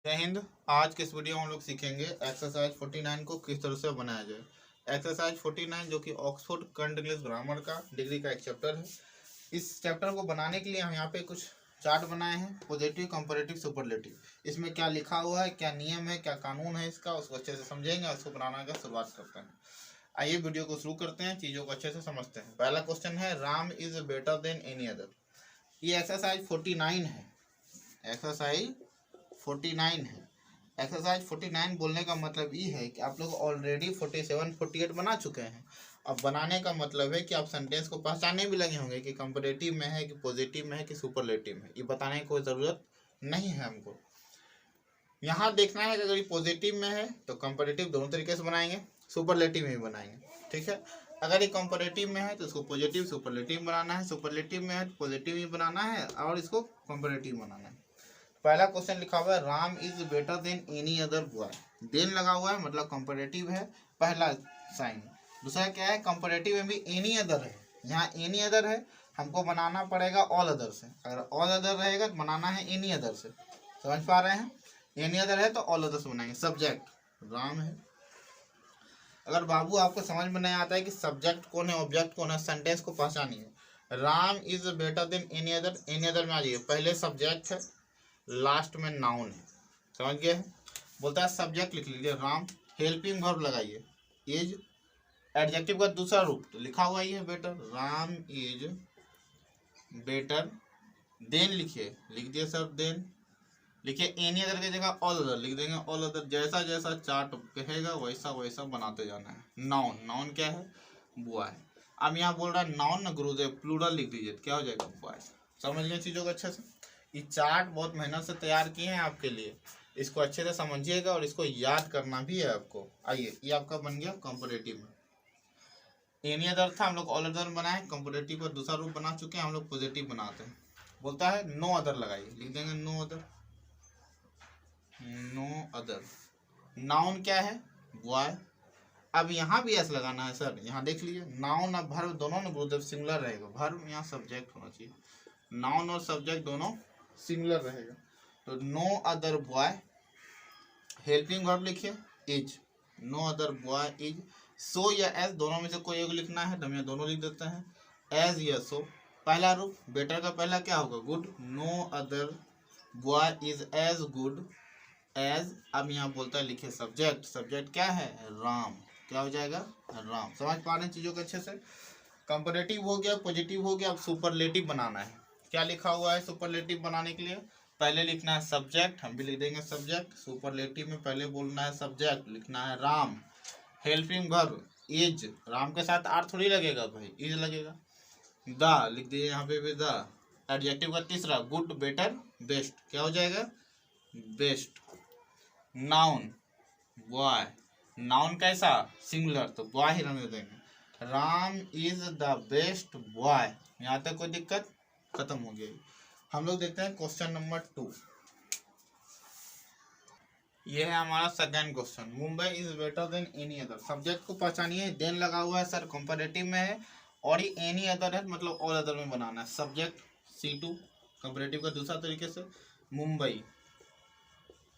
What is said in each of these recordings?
जय हिंद। आज के इस वीडियो में हम लोग सीखेंगे एक्सरसाइज 49 को किस तरह से बनाया जाए। एक्सरसाइज 49 जो कि ऑक्सफोर्ड करंट इंग्लिश ग्रामर का डिग्री का एक चैप्टर है। इस चैप्टर को बनाने के लिए हम यहाँ पे कुछ चार्ट बनाए हैं, पॉजिटिव, कंपैरेटिव, सुपरलेटिव। इसमें क्या लिखा हुआ है, क्या नियम है, क्या कानून है इसका, उसको अच्छे से समझेंगे और उसको बनाने का शुरुआत करते हैं। आइए वीडियो को शुरू करते हैं, चीज़ों को अच्छे से समझते हैं। पहला क्वेश्चन है, Ram is better than any other. ये एक्सरसाइज 49 है। एक्सरसाइज 49 है। एक्सरसाइज 49 बोलने का मतलब ये है कि आप लोग ऑलरेडी 47, 48 बना चुके हैं। अब बनाने का मतलब है कि आप सेंटेंस को पहचानने भी लगे होंगे कि कंपैरेटिव में है, कि पॉजिटिव में है, कि सुपरलेटिव में। ये बताने की कोई ज़रूरत नहीं है हमको। यहाँ देखना है कि अगर ये पॉजिटिव में है तो कंपैरेटिव दोनों तरीके से बनाएंगे, सुपरलेटिव में भी बनाएंगे। ठीक है, अगर ये कंपैरेटिव में है तो इसको पॉजिटिव सुपरलेटिव बनाना है, सुपरलेटिव में है तो पॉजिटिव ही बनाना है और इसको कंपैरेटिव बनाना है। पहला क्वेश्चन लिखा हुआ है, Ram is better than any other boy. Then लगा हुआ है मतलब कंपैरेटिव है, पहला साइन। दूसरा क्या है, कंपैरेटिव में भी एनी अदर है। यहाँ एनी अदर है, हमको बनाना पड़ेगा ऑल अदर से। अगर ऑल अदर रहेगा तो बनाना है एनी अदर से। समझ पा रहे हैं? एनी अदर है तो ऑल अदर से बनाएंगे। सब्जेक्ट राम है। अगर बाबू आपको समझ में नहीं आता है कि सब्जेक्ट कौन है, ऑब्जेक्ट कौन है, सेंटेंस को पहचानिए। Ram is better than any other. Any other में आ जाइए, पहले सब्जेक्ट है, लास्ट में नाउन है। समझ गए? बोलता है सब्जेक्ट लिख लीजिए राम, हेल्पिंग वर्ब लगाइए इज, एडजेक्टिव का दूसरा रूप तो लिखा हुआ ही है better. Ram is better then लिखिए, लिख दिए सर देन। लिखिए एनी अदर की जगह ऑल अदर लिख देंगे, ऑल अदर। जैसा जैसा चार्ट कहेगा वैसा वैसा बनाते जाना है। नाउन, नाउन क्या है? बॉय। अब यहाँ बोल रहा है नाउन ना गुरुदेव, प्लूरल लिख दीजिए, क्या हो जाएगा? बॉय। समझ गए चीज़ों को अच्छे से? ये चार्ट बहुत मेहनत से तैयार किए हैं आपके लिए, इसको अच्छे से समझिएगा और इसको याद करना भी है आपको। आइए, ये आपका बन गया कंपैरेटिव में। एनी अदर था, हम लोग ऑल अदर बनाए। कंपैरेटिव का दूसरा रूप बना चुके हैं, हम लोग पॉजिटिव बनाते हैं। बोलता है नो अदर लगाइए, लिख देंगे no other, no other. Noun क्या है? बॉय। अब यहाँ भी एस लगाना है सर, यहाँ देख लीजिए, नाउन और वर्ब दोनों ना गुरुदेव सिंगुलर रहेगा। वर्ब यहाँ सब्जेक्ट होना चाहिए, नाउन और सब्जेक्ट दोनों सिंगुलर रहेगा। तो no other boy, helping verb लिखिए is, no other boy is. So या एस दोनों में से कोई एक लिखना है तो हम यहाँ दोनों लिख देते हैं, एज या सो। पहला रूप बेटर का पहला क्या होगा? Good. No other boy is as good as. अब यहाँ बोलता है लिखिए सब्जेक्ट, सब्जेक्ट क्या है? राम। क्या हो जाएगा? राम। समझ पा रहे हैं चीज़ों को अच्छे से? कंपैरेटिव हो गया, पॉजिटिव हो गया। अब सुपरलेटिव बनाना है। क्या लिखा हुआ है सुपरलेटिव बनाने के लिए? पहले लिखना है सब्जेक्ट, हम भी लिख देंगे सब्जेक्ट। सुपरलेटिव में पहले बोलना है सब्जेक्ट, लिखना है Ram. Helping verb is, Ram के साथ आर थोड़ी लगेगा भाई, इज लगेगा। द लिख दीजिए यहाँ पे भी द। एडजेक्टिव का तीसरा गुड, बेटर, बेस्ट। क्या हो जाएगा? बेस्ट। नाउन बॉय, नाउन कैसा? सिंगुलर, तो बॉय ही रहने देंगे। Ram is the best boy. यहाँ तक कोई दिक्कत? खत्म हो गई। हम लोग देखते हैं क्वेश्चन नंबर 2। ये है हमारा second question, Mumbai is better than any other. Subject को पहचानिए, देन लगा हुआ है सर, कंपैरेटिव में है, और ये एनी अदर है मतलब ऑल अदर में बनाना है। सब्जेक्ट C2, कंपैरेटिव का दूसरा तरीके से मुंबई।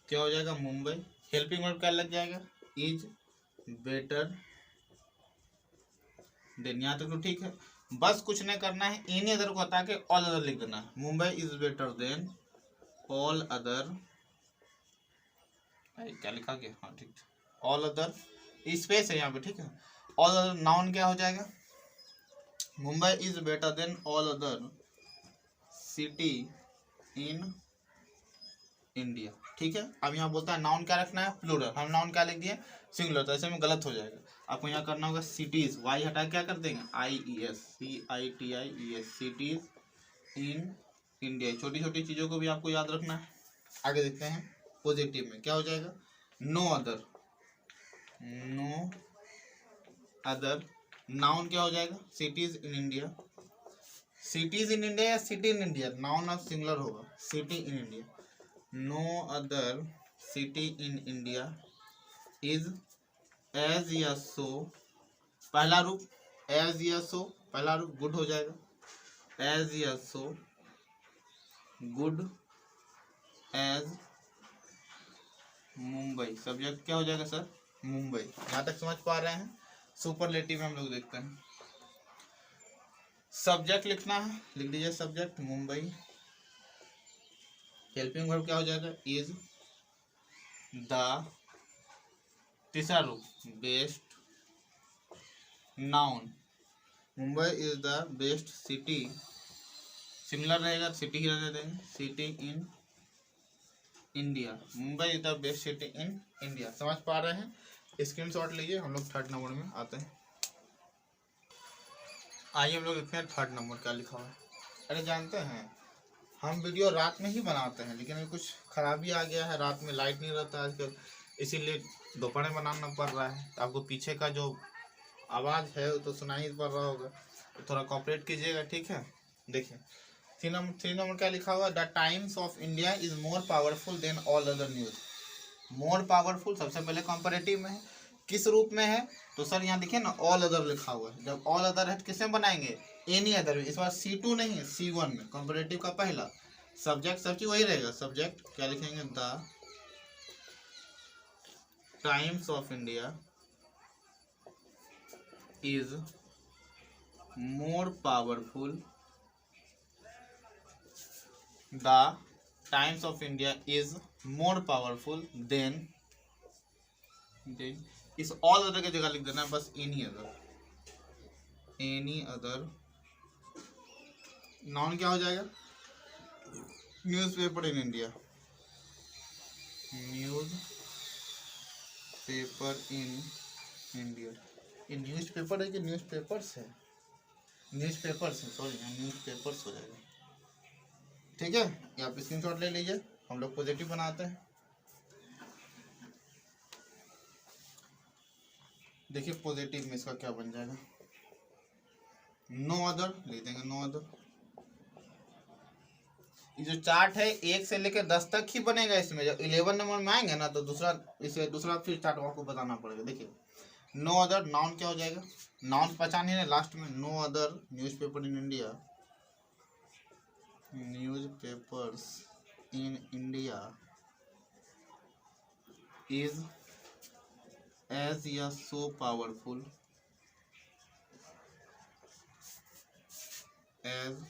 क्या हो जाएगा? मुंबई। हेल्पिंग वर्ब क्या लग जाएगा? Is better then. यहाँ तक तो ठीक है, बस कुछ नहीं करना है, एनी अदर को हटा के ऑल अदर लिख देना है। Mumbai is better then all other. क्या लिखा गया? हाँ ठीक, ऑल अदर स्पेस है यहाँ पे, ठीक है। ऑल अदर नाउन क्या हो जाएगा? Mumbai is better then all other city in India. ठीक है। अब यहाँ बोलता है नाउन क्या रखना है? प्लूरल। हम नाउन क्या लिख दिए? सिंगुलर, तो ऐसे में गलत हो जाएगा। आपको यहाँ करना होगा सिटीज, वाई हटा क्या कर देंगे? IES, CITIES, cities in India. छोटी छोटी चीज़ों को भी आपको याद रखना है। आगे देखते हैं पॉजिटिव में क्या हो जाएगा? No other, no other. Noun क्या हो जाएगा? Cities in India. Cities in India या सिटी इन इंडिया? नाउन और सिंगुलर होगा, city in India. No other city in India is as या सो। पहला रूप एज या सो, पहला रूप गुड हो जाएगा, एज या so good as Mumbai. Subject क्या हो जाएगा सर? मुंबई। यहाँ तक समझ पा रहे हैं? सुपरलेटिव में हम लोग देखते हैं। सब्जेक्ट लिखना है, लिख दीजिए सब्जेक्ट मुंबई। हेल्पिंग वर्ब क्या हो जाएगा? इज द, तीसरा रूप best noun, Mumbai is the best city, similar रहेगा सिटी ही रहने देंगे, city in India. Mumbai is the best city in India. समझ पा रहे हैं? स्क्रीनशॉट लीजिए। हम लोग थर्ड नंबर में आते हैं। आइए हम लोग देखते हैं थर्ड नंबर क्या लिखा हुआ है। अरे जानते हैं हम वीडियो रात में ही बनाते हैं, लेकिन कुछ खराबी आ गया है, रात में लाइट नहीं रहता आजकल, इसीलिए दोपहर में बनाना पड़ रहा है। तो आपको पीछे का जो आवाज़ है वो तो सुनाई पड़ रहा होगा, तो थोड़ा कॉपरेट कीजिएगा, ठीक है। देखिए थ्री नंबर क्या लिखा हुआ है? The Times of India is more powerful than all other news. More powerful सबसे पहले कंपैरेटिव में है, किस रूप में है? तो सर यहाँ देखिए ना, ऑल अदर लिखा हुआ है। जब ऑल अदर है तो किसमें बनाएंगे? एनी अदर में। इस बार C2 नहीं है, C1 में, कंपैरेटिव का पहला। सब्जेक्ट सब चीज वही रहेगा। सब्जेक्ट क्या लिखेंगे? The Times of India is more powerful, the Times of India is more powerful than, इस ऑल अदर की जगह लिख देना बस any other. Any other noun क्या हो जाएगा? Newspaper in India, news paper in India. ये न्यूज़पेपर है कि न्यूज़पेपर्स है? न्यूज़पेपर्स है, सॉरी, न्यूज़पेपर्स हो जाएगा, ठीक है। ये आप स्क्रीनशॉट ले लीजिए। हम लोग पॉजिटिव बनाते हैं। देखिए पॉजिटिव में इसका क्या बन जाएगा? नो अदर लिख देंगे, नो अदर। ये जो चार्ट है 1 से लेकर 10 तक ही बनेगा। इसमें जब 11 नंबर में आएंगे ना तो दूसरा फिर चार्ट आपको बताना पड़ेगा। देखिए नो अदर नाउन क्या हो जाएगा? नाउन पहचान ही लास्ट में, no other newspaper in India, newspapers in India is as या so powerful as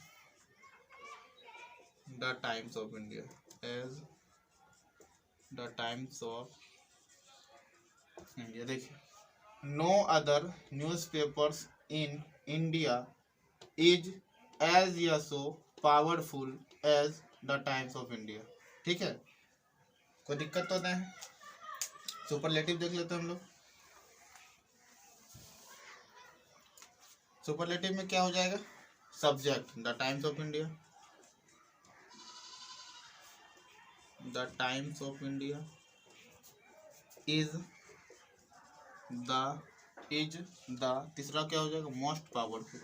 the Times of India, as the Times of India. देखिए no other newspapers in India is as या so powerful as the Times of India, ठीक है। कोई दिक्कत तो नहीं है? सुपरलेटिव देख लेते हैं हम लोग। सुपरलेटिव में क्या हो जाएगा? Subject the Times of India, the Times of India is the, तीसरा क्या हो जाएगा? Most powerful,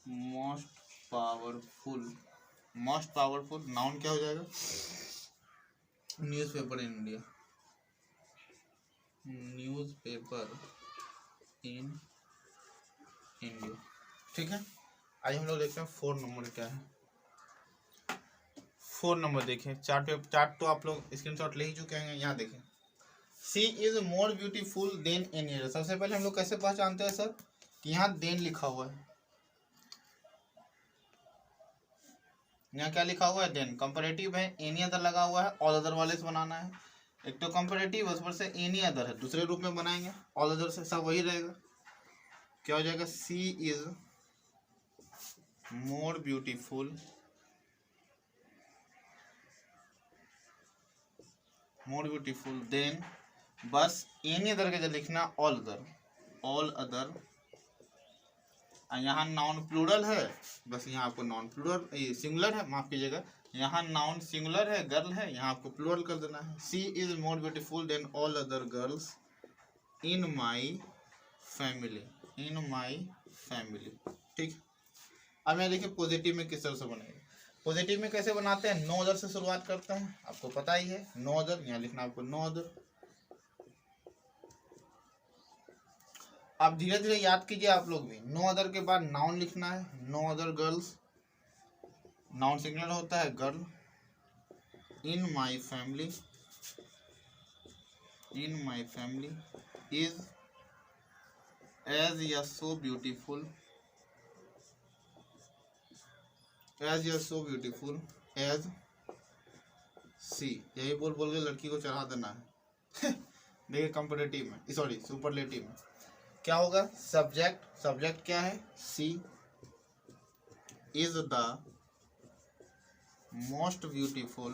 most powerful, most powerful noun क्या हो जाएगा? Newspaper in India, newspaper in India, ठीक है। आइए हम लोग देखते हैं 4 नंबर क्या है। 4 नंबर देखें, चार्ट तो आप लोग स्क्रीनशॉट ले ही चुके हैं। यहाँ देखें, she is more beautiful than any other. सबसे पहले हम लोग कैसे पहचानते हैं सर कि यहाँ देन लिखा हुआ है? यहाँ क्या लिखा हुआ है? देन। कंपैरेटिव है, एनी अदर लगा हुआ है, ऑल अदर वाले से बनाना है। एक तो कंपैरेटिव उस पर से एनी अदर है, दूसरे रूप में बनाएंगे, ऑल अदर से सब वही रहेगा। क्या हो जाएगा? She is more beautiful, more beautiful than, बस एनी अदर के जो लिखना ऑल अदर, ऑल अदर। यहाँ नाउन प्लूरल है, बस यहाँ आपको नाउन प्लूरल सिंगुलर है, माफ कीजिएगा, यहाँ नाउन सिंगुलर है, गर्ल है, यहाँ आपको प्लूरल कर देना है। She is more beautiful than all other girls in my family, in my family, ठीक। अब मैं देखिए पॉजिटिव में किस तरह से बनेगा। पॉजिटिव में कैसे बनाते हैं? नो अदर से शुरुआत करते हैं, आपको पता ही है। नो अदर, यहाँ लिखना आपको नो अदर। अब धीरे धीरे याद कीजिए आप लोग भी। नो अदर के बाद नाउन लिखना है, no other girls, noun singular होता है girl, in my family is as या सो ब्यूटीफुल एज सी। यही बोल बोल के लड़की को चढ़ा देना है। देखिए कंपैरेटिव में, सॉरी सुपरलेटिव में क्या होगा, सब्जेक्ट क्या है, she is the most beautiful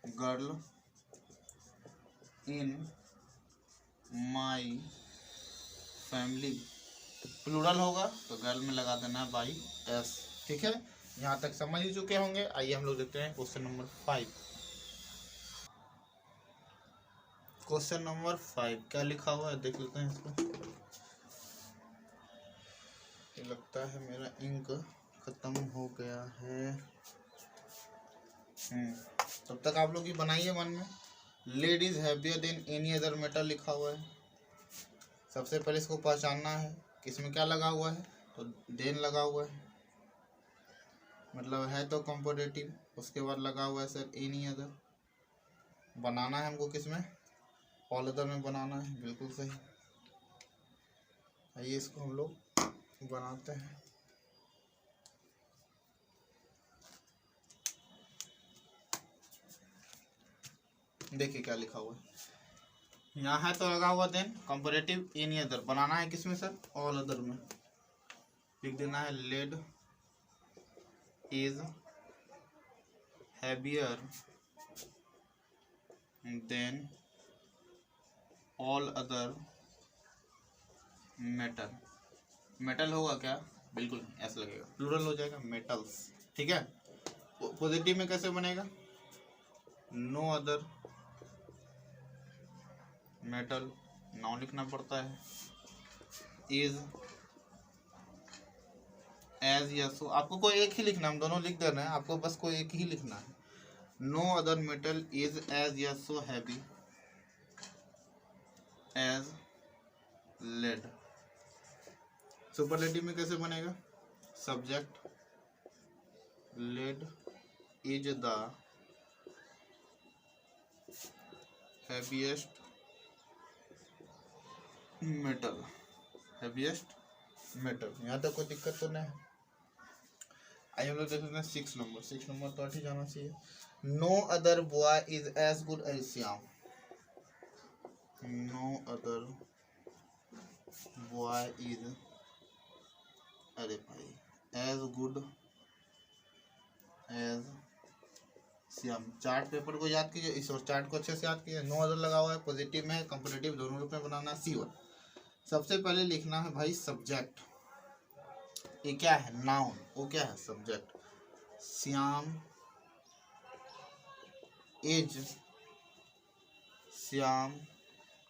girl in my family. Plural होगा तो गर्ल में लगा देना है बाई एस। ठीक है, यहाँ तक समझ ही चुके होंगे। आइए हम लोग देखते हैं क्वेश्चन नंबर 5। क्वेश्चन नंबर 5 क्या लिखा हुआ है देख लेते हैं इसको। ये लगता है मेरा इंक खत्म हो गया है। तब तक आप लोग ये बनाइए मन में। Lead is heavier than any other metal लिखा हुआ है। सबसे पहले इसको पहचानना है किसमें क्या लगा हुआ है, तो देन लगा हुआ है, मतलब है तो कंपैरेटिव। उसके बाद लगा हुआ है सर एनी अदर। बनाना है हमको किसमें, ऑल अदर में बनाना है, बिल्कुल सही। आइए इसको हम लोग बनाते हैं। देखिए क्या लिखा हुआ है, यहाँ है तो लगा हुआ देन कंपैरेटिव एनी अदर। बनाना है किसमें सर, ऑल अदर में। लिख देना है lead is heavier than all other metal. Metal होगा क्या, बिल्कुल ऐसा लगेगा, प्लूरल हो जाएगा मेटल्स। ठीक है, पॉजिटिव में कैसे बनेगा, नो अदर मेटल, नाउन लिखना पड़ता है। इज एज या सो, आपको कोई एक ही लिखना है, हम दोनों लिख दे रहे हैं, आपको बस कोई एक ही लिखना है। No other metal is as या so heavy as lead. Superlative में कैसे बनेगा, subject lead is the heaviest metal, यहाँ तक कोई दिक्कत तो नहीं है। आइए हम लोग देख लेते हैं 6 नंबर। 6 नंबर तो ही जाना चाहिए। No other boy is as good as Shyam. No other boy is, अरे भाई, as good as Shyam. Chart paper को याद कीजिए, इस और चार्ट को अच्छे से याद कीजिए। नो अदर लगा हुआ है, पॉजिटिव में है, कंपैरेटिव दोनों रूप में बनाना। C1 सबसे पहले लिखना है भाई सब्जेक्ट। ये क्या है, नाउन, वो क्या है, subject. Shyam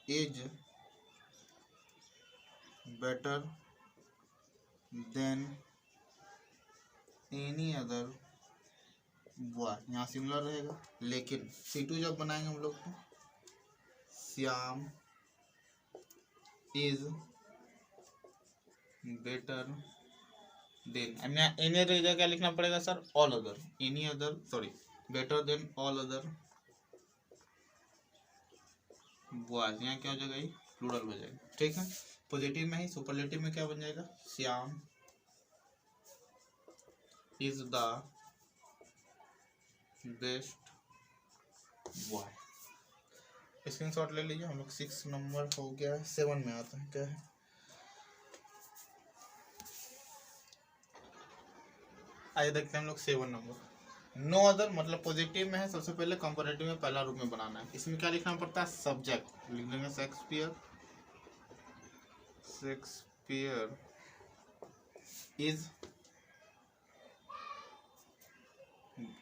is better than any other boy. यहाँ सिमिलर रहेगा, लेकिन C2 जब बनाएंगे हम लोग तो Shyam is better than, any other इधर क्या लिखना पड़ेगा sir, all other. Any other, sorry, better than all other boys. यहाँ क्या हो जाएगा, प्लूरल हो जाएगा। ठीक है, पॉजिटिव में ही, सुपरलेटिव में क्या बन जाएगा, Shyam is the best boy. Screenshot ले लीजिए। हम लोग 6 नंबर हो गया, 7 में आता है क्या है। आइए देखते हैं हम लोग 7 नंबर। नो अदर मतलब पॉजिटिव में है, सबसे पहले कंपैरेटिव में पहला रूप में बनाना है। इसमें क्या लिखना पड़ता है, सब्जेक्ट लिख देंगे शेक्सपियर इज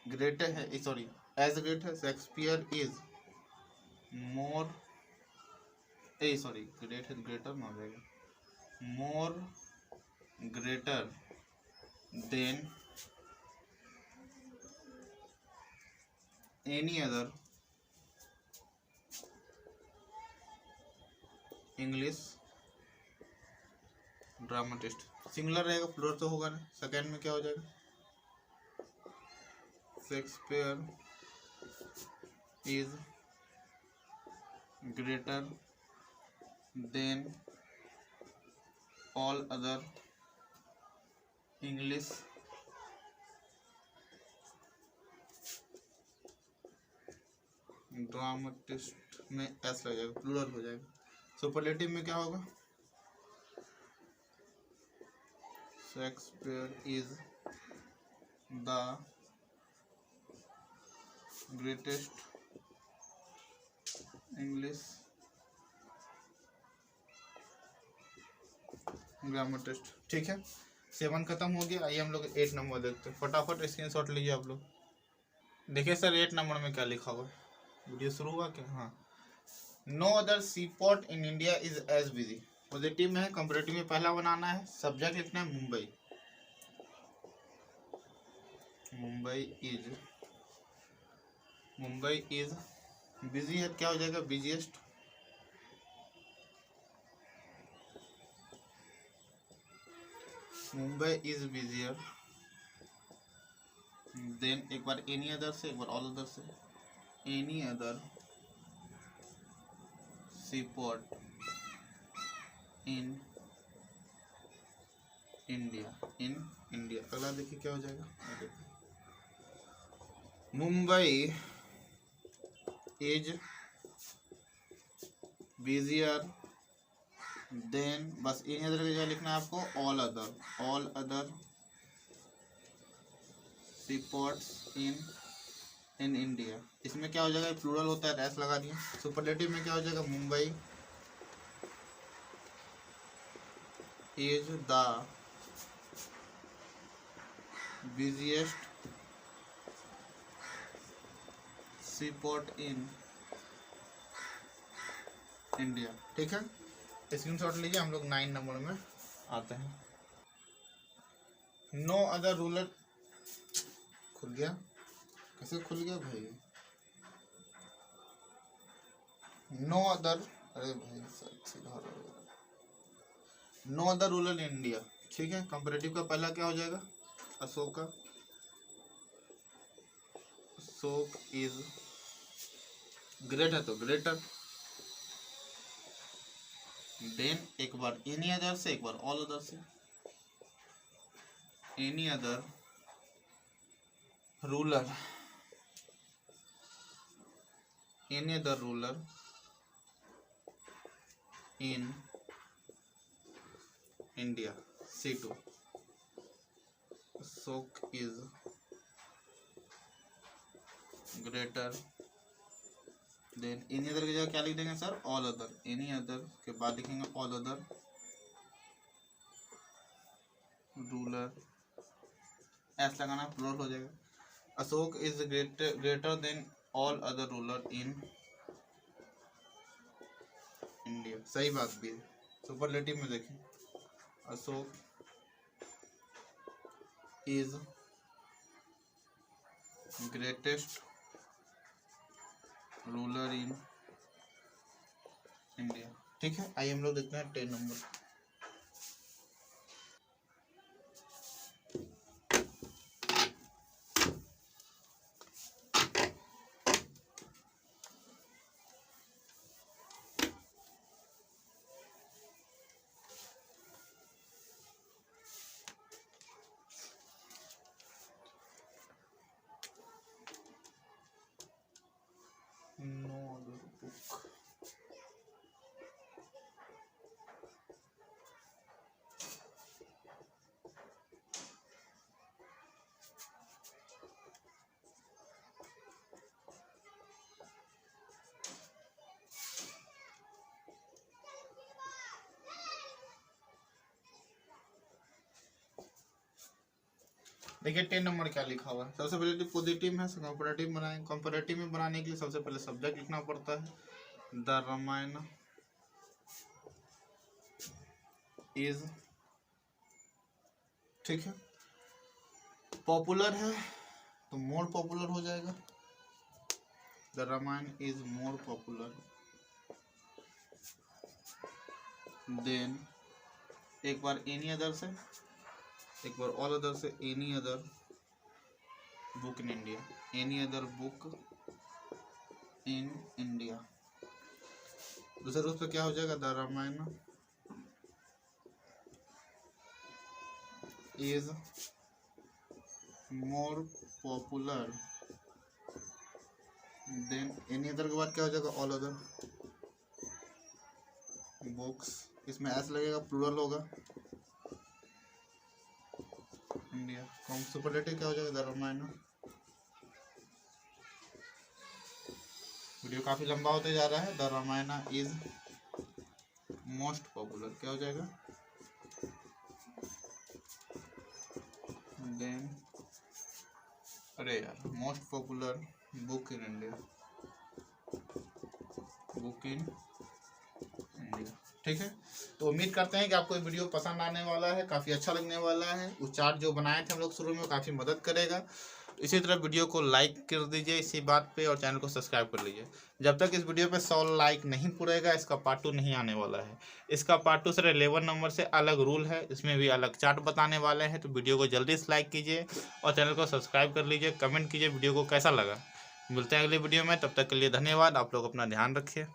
ग्रेट है, सॉरी एज ग्रेट है। Shakespeare is more, sorry great है, ग्रेटर ना हो जाएगा, मोर greater than any other English dramatist. Singular रहेगा, प्लूरल तो होगा ना। सेकेंड में क्या हो जाएगा, Shakespeare is greater than all other English dramatist में एस लग जाएगा, प्लूरल हो जाएगा। सुपरलेटिव में क्या होगा? Shakespeare is the greatest English dramatist. ठीक है, 7 खत्म हो गया। आइए हम लोग 8 नंबर देखते हैं, फटाफट स्क्रीनशॉट लीजिए आप लोग। देखिए सर 8 नंबर में क्या लिखा हुआ है, वीडियो शुरू हुआ क्या? हाँ, no other sea port in India is as busy. Positive में है, कंपैरेटिव में पहला बनाना है, सब्जेक्ट लिखना है मुंबई। मुंबई इज बिजी है, क्या हो जाएगा? Busiest. Mumbai is busier than, एक बार एनी अदर से, एक बार ऑल अदर से, any other sea port in India. अगला देखिए क्या हो जाएगा। मुंबई इज बिजियर देन, बस एनी अदर का जगह लिखना है आपको all other sea ports in India. इसमें क्या हो जाएगा? प्लूरल होता है, रेस लगा दिए। सुपरलेटिव में क्या हो जाएगा? Mumbai is the busiest sea port in India. ठीक है, स्क्रीनशॉट लीजिए, हम लोग 9 नंबर में आते हैं। नो अदर रूलर, खुल गया? कैसे खुल गया भाई? नो अदर, अरे भाई no other ruler in India. ठीक है, कंपैरेटिव का पहला क्या हो जाएगा? अशोक इज ग्रेट है तो ग्रेटर, देन एक बार एनी अदर से, एक बार ऑल अदर से, any other ruler in India. C2 Ashok is greater than, any other की जगह क्या लिख देंगे sir? All other. Any other के बाद लिखेंगे ऑल अदर रूलर, एस लगाना, प्लूरल हो जाएगा। Ashok is greater than all other ruler in India, सही बात भी है। सुपरलेटिव में देखें, Ashok is greatest ruler in India. ठीक है, आइए हम लोग देखते हैं 10 नंबर। नो अदर बुक, देखिए 10 नंबर क्या लिखा हुआ है। सबसे पहले पॉजिटिव है, कंपैरेटिव बनाएंगे। कंपैरेटिव में बनाने के लिए सबसे पहले सब्जेक्ट लिखना पड़ता है। द रामायण इज, ठीक है, पॉपुलर है तो मोर पॉपुलर हो जाएगा। The Ramayana is more popular than, एक बार एनी अदर से, एक बार ऑल अदर से, any other book in India, any other book in India. दूसरे रूप पे क्या हो जाएगा, the Ramayana is more popular than any other के बाद क्या हो जाएगा, ऑल अदर बुक्स, इसमें एस लगेगा, प्लूरल होगा, इंडिया। सुपरलेटिव क्या हो जाएगा, द रामायण। वीडियो काफी लंबा होते जा रहा है। The Ramayana is most popular, क्या हो जाएगा, देन अरे यार most popular book in India, book in India. ठीक है, तो उम्मीद करते हैं कि आपको ये वीडियो पसंद आने वाला है, काफ़ी अच्छा लगने वाला है। वो चार्ट जो बनाए थे हम लोग शुरू में काफ़ी मदद करेगा। इसी तरह वीडियो को लाइक कर दीजिए इसी बात पे, और चैनल को सब्सक्राइब कर लीजिए। जब तक इस वीडियो पे 100 लाइक नहीं पूरेगा इसका पार्ट 2 नहीं आने वाला है। इसका पार्ट 2 सर 11 नंबर से अलग रूल है, इसमें भी अलग चार्ट बताने वाले हैं। तो वीडियो को जल्दी से लाइक कीजिए और चैनल को सब्सक्राइब कर लीजिए, कमेंट कीजिए वीडियो को कैसा लगा। मिलते हैं अगले वीडियो में, तब तक के लिए धन्यवाद। आप लोग अपना ध्यान रखिए।